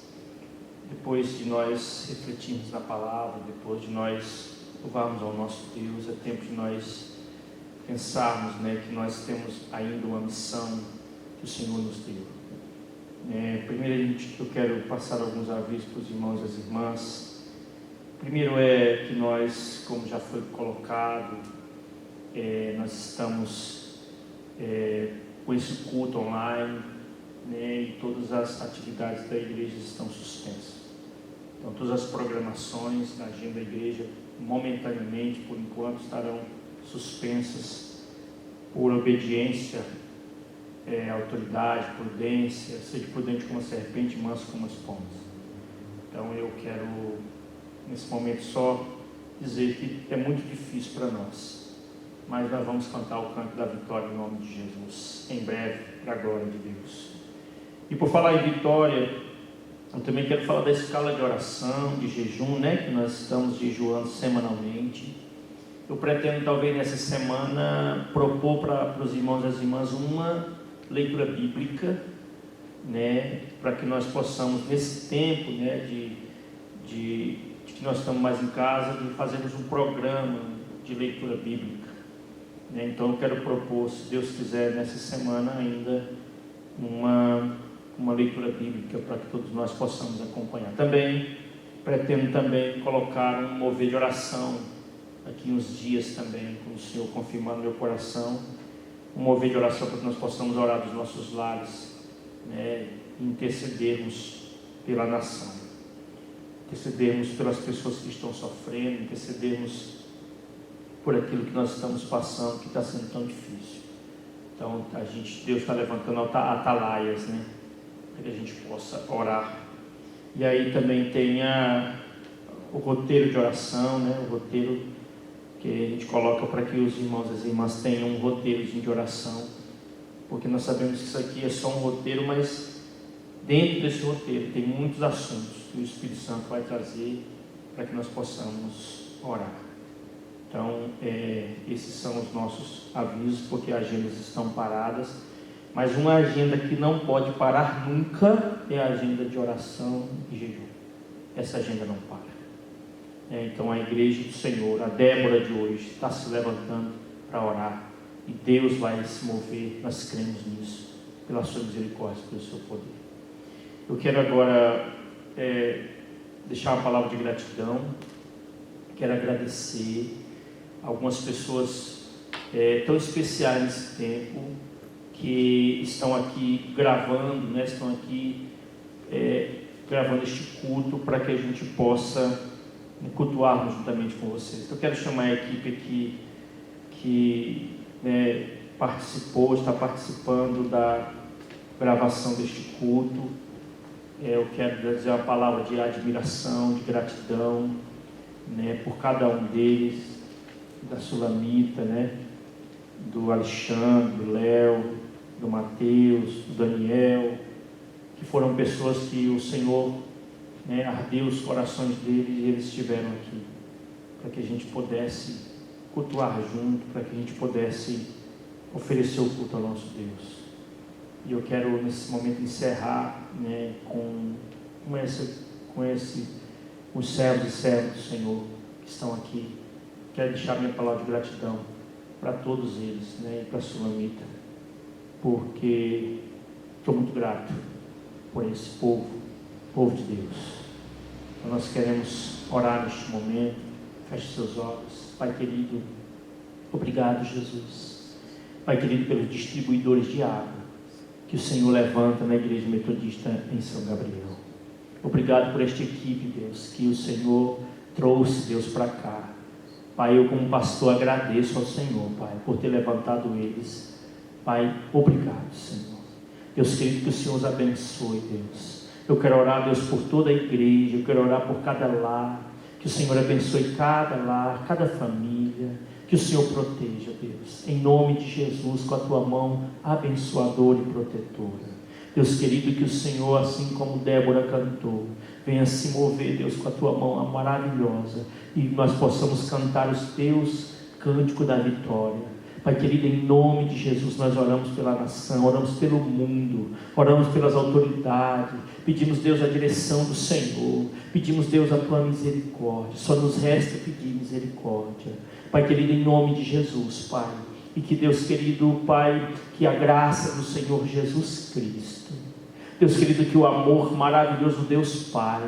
Depois de nós refletirmos na palavra, depois de nós louvarmos ao nosso Deus, é tempo de nós pensarmos, que nós temos ainda uma missão que o Senhor nos deu. Primeiramente, eu quero passar alguns avisos para os irmãos e as irmãs. Primeiro é que nós, como já foi colocado, nós estamos com esse culto online, e todas as atividades da igreja estão suspensas. Então, todas as programações da agenda da igreja, momentaneamente, por enquanto, estarão suspensas por obediência, autoridade, prudência, seja prudente como a serpente, manso como as pombas. Então eu quero nesse momento só dizer que é muito difícil para nós, mas nós vamos cantar o canto da vitória em nome de Jesus, em breve, para a glória de Deus. E por falar em vitória, eu também quero falar da escala de oração, de jejum, que nós estamos jejuando semanalmente. Eu pretendo talvez nessa semana propor para os irmãos e as irmãs uma leitura bíblica, para que nós possamos nesse tempo, de que nós estamos mais em casa, de fazermos um programa de leitura bíblica, Então eu quero propor, se Deus quiser, nessa semana ainda uma leitura bíblica para que todos nós possamos acompanhar. Também pretendo colocar um mover de oração aqui uns dias também, com o Senhor confirmando meu coração, um mover de oração para que nós possamos orar dos nossos lares, intercedermos pela nação, intercedermos pelas pessoas que estão sofrendo, intercedermos por aquilo que nós estamos passando, que está sendo tão difícil. Então, Deus está levantando atalaias, né? Para que a gente possa orar. E aí também tem o roteiro de oração, né? O roteiro que a gente coloca para que os irmãos e as irmãs tenham um roteiro de oração, porque nós sabemos que isso aqui é só um roteiro, mas dentro desse roteiro tem muitos assuntos que o Espírito Santo vai trazer para que nós possamos orar. Então, esses são os nossos avisos, porque as agendas estão paradas, mas uma agenda que não pode parar nunca é a agenda de oração e jejum. Essa agenda não para. Então, a igreja do Senhor, a Débora de hoje, está se levantando para orar, e Deus vai se mover, nós cremos nisso, pela sua misericórdia, pelo seu poder. Eu quero agora deixar uma palavra de gratidão. Quero agradecer algumas pessoas tão especiais nesse tempo, que estão aqui gravando, né? Estão aqui gravando este culto para que a gente possa cultuarmos juntamente com vocês. Então, eu quero chamar a equipe aqui que está participando da gravação deste culto. Eu quero dizer uma palavra de admiração, de gratidão, né, por cada um deles, da Sulamita, né, do Alexandre, do Léo, do Mateus, do Daniel, que foram pessoas que o Senhor ardeu os corações deles e eles estiveram aqui, para que a gente pudesse cultuar junto, para que a gente pudesse oferecer o culto ao nosso Deus. E eu quero nesse momento encerrar, né, com os servos e servas do Senhor que estão aqui. Quero deixar minha palavra de gratidão para todos eles, né, e para a Sulamita, porque estou muito grato por esse povo de Deus. Então nós queremos orar neste momento. Feche seus olhos. Pai querido, obrigado, Jesus. Pai querido, pelos distribuidores de água que o Senhor levanta na Igreja Metodista em São Gabriel. Obrigado por esta equipe, Deus, que o Senhor trouxe, Deus, para cá. Pai, eu como pastor agradeço ao Senhor, Pai, por ter levantado eles. Pai, obrigado, Senhor. Deus querido, que o Senhor os abençoe, Deus. Eu quero orar, Deus, por toda a igreja, eu quero orar por cada lar, que o Senhor abençoe cada lar, cada família, que o Senhor proteja, Deus, em nome de Jesus, com a tua mão abençoadora e protetora. Deus querido, que o Senhor, assim como Débora cantou, venha se mover, Deus, com a tua mão maravilhosa, e nós possamos cantar os teus cânticos da vitória. Pai querido, em nome de Jesus, nós oramos pela nação, oramos pelo mundo, oramos pelas autoridades, pedimos, Deus, a direção do Senhor, pedimos, Deus, a tua misericórdia. Só nos resta pedir misericórdia. Pai querido, em nome de Jesus, Pai, e que Deus querido, Pai, que a graça do Senhor Jesus Cristo, Deus querido, que o amor maravilhoso do Deus Pai,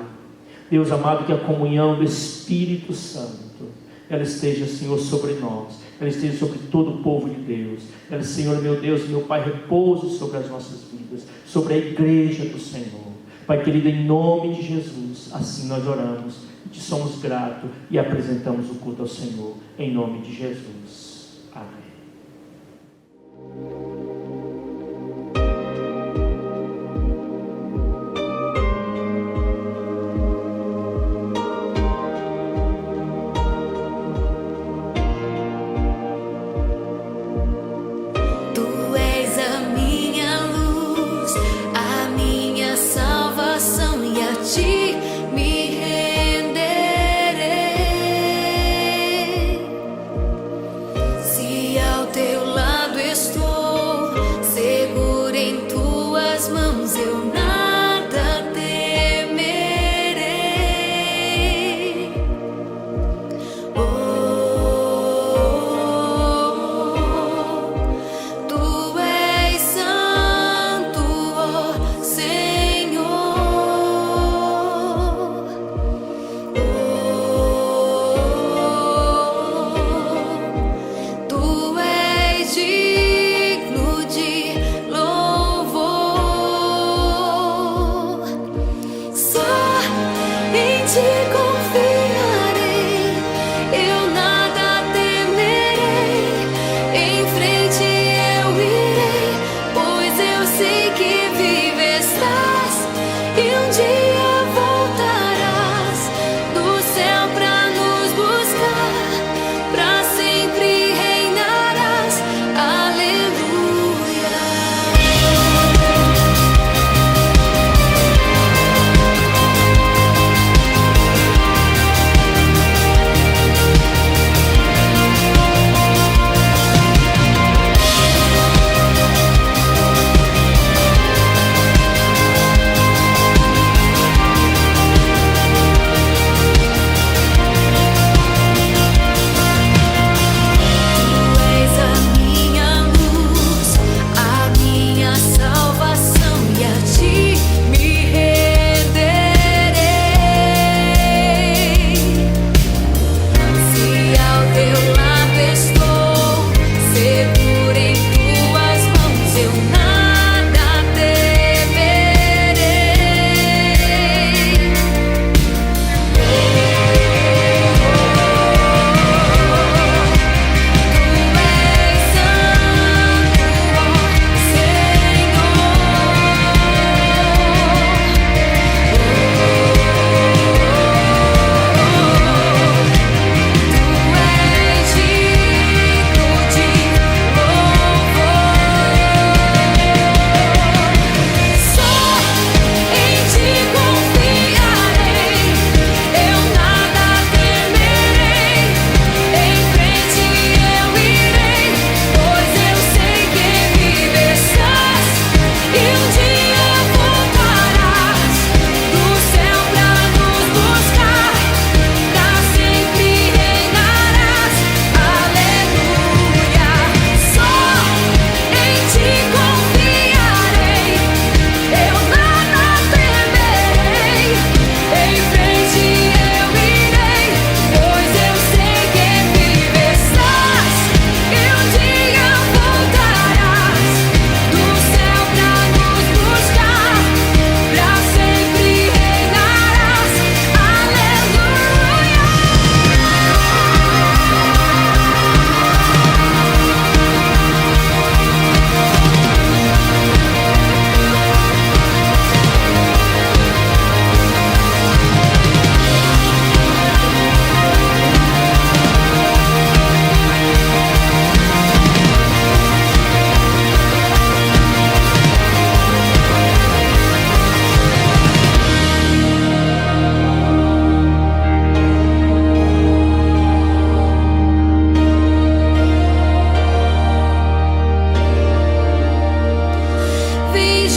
Deus amado, que a comunhão do Espírito Santo, ela esteja, Senhor, sobre nós, ela esteja sobre todo o povo de Deus. Ela, Senhor, meu Deus e meu Pai, repouse sobre as nossas vidas, sobre a igreja do Senhor. Pai querido, em nome de Jesus, assim nós oramos, te somos gratos e apresentamos o culto ao Senhor, em nome de Jesus. Amém.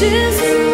Jesus.